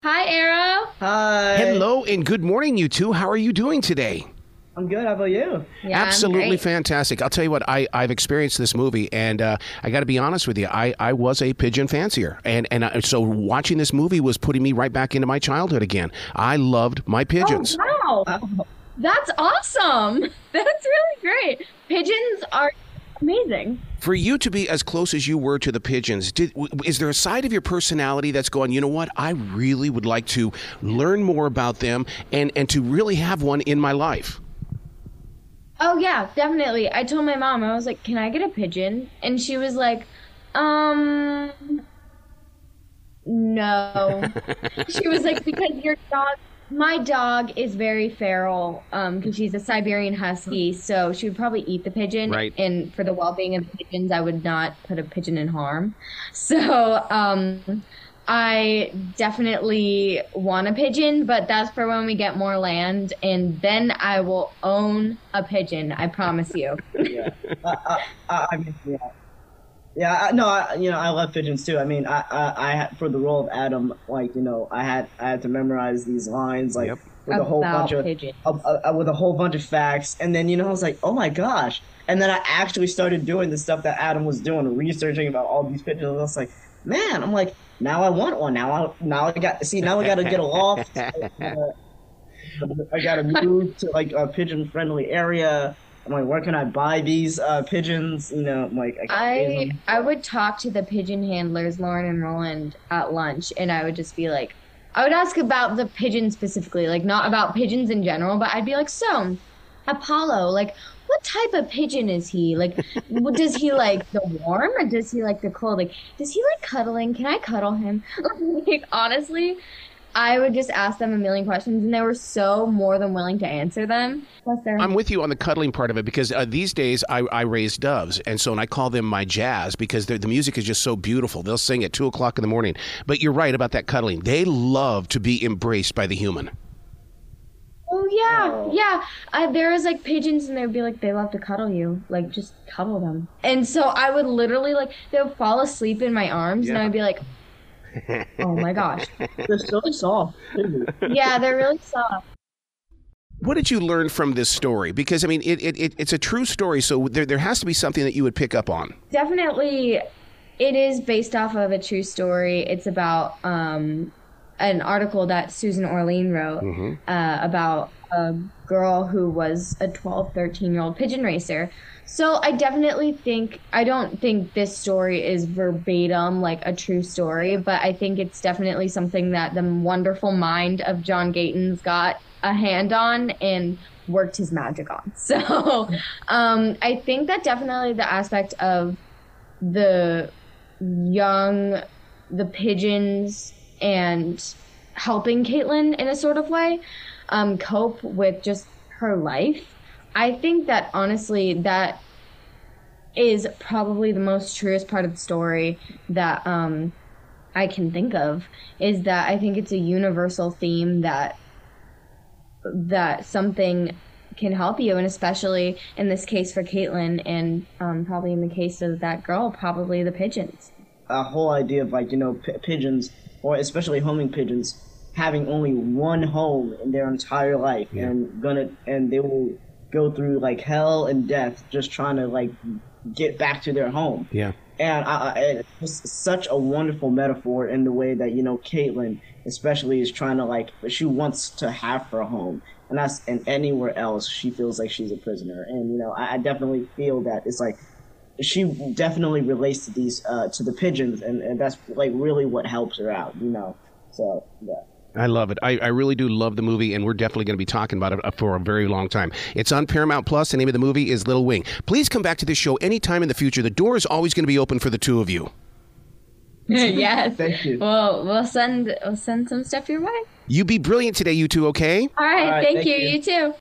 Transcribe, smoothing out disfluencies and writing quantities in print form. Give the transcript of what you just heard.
Hi, Arrow. Hi. Hello and good morning, you two. How are you doing today? I'm good. How about you? Yeah, Absolutely great. fantastic. I'll tell you what, I've experienced this movie, and I got to be honest with you, I was a pigeon fancier. So watching this movie was putting me right back into my childhood again. I loved my pigeons. Oh, wow. That's awesome. That's really great. Pigeons are amazing. For you to be as close as you were to the pigeons, is there a side of your personality that's going, you know what, I really would like to learn more about them and to really have one in my life? Oh, yeah, definitely. I told my mom, I was like, can I get a pigeon? And she was like, no. She was like, because my dog is very feral, because she's a Siberian Husky, so she would probably eat the pigeon. Right. And for the well-being of the pigeons, I would not put a pigeon in harm. So, I definitely want a pigeon, but that's for when we get more land, and then I will own a pigeon. I promise you. Yeah. I mean, yeah. Yeah. No. I love pigeons too. I mean, I had, for the role of Adam, like, I had to memorize these lines, like, with a whole bunch of with a whole bunch of facts, and then I was like, oh my gosh, and then I actually started doing the stuff that Adam was doing, researching about all these pigeons. And I was like, man, I'm like, now I want one. Now I got to get a loft. I got to move to like a pigeon friendly area. I'm like, where can I buy these pigeons? I'm like, I would talk to the pigeon handlers, Lauren and Roland, at lunch, and I would just be like, I would ask about the pigeon specifically, like not about pigeons in general, but I'd be like, so Apollo, like, what type of pigeon is he? Like, does he like the warm or does he like the cold? Like, does he like cuddling? Can I cuddle him? Like, honestly, I would just ask them a million questions, and they were so more than willing to answer them. I'm with you on the cuddling part of it, because these days I raise doves, and I call them my jazz, because the music is just so beautiful. They'll sing at 2 o'clock in the morning. But you're right about that cuddling. They love to be embraced by the human. Oh, yeah. There was like pigeons, and they would be like, they love to cuddle you. Like, just cuddle them. And so I would literally, like, they would fall asleep in my arms, and I would be like, oh my gosh. They're so soft. Yeah, they're really soft. What did you learn from this story? Because, I mean, it's a true story, so there has to be something that you would pick up on. Definitely, it is based off of a true story. It's about an article that Susan Orlean wrote about a girl who was a 12, 13-year-old pigeon racer. So I don't think this story is verbatim like a true story, but I think it's definitely something that the wonderful mind of John Gatins got a hand on and worked his magic on. So I think that definitely the aspect of the pigeons and helping Kaitlyn in a sort of way cope with just her life. I think that honestly that is probably the most truest part of the story that I can think of, is that I think it's a universal theme that something can help you, and especially in this case for Kaitlyn, and probably in the case of that girl, probably the pigeons. A whole idea of like pigeons, or especially homing pigeons, having only one home in their entire life, and they will go through like hell and death just trying to like get back to their home. Yeah. And it's such a wonderful metaphor in the way that Kaitlyn especially is trying to like, she wants to have her home, and anywhere else she feels like she's a prisoner. And I definitely feel that it's like she definitely relates to these to the pigeons, and that's like really what helps her out. So yeah. I love it. I really do love the movie, and we're definitely going to be talking about it for a very long time. It's on Paramount Plus. The name of the movie is Little Wing. Please come back to this show anytime in the future. The door is always going to be open for the two of you. Yes. Thank you. Well, we'll send some stuff your way. You be brilliant today, you two, okay? All right. Thank you. You too.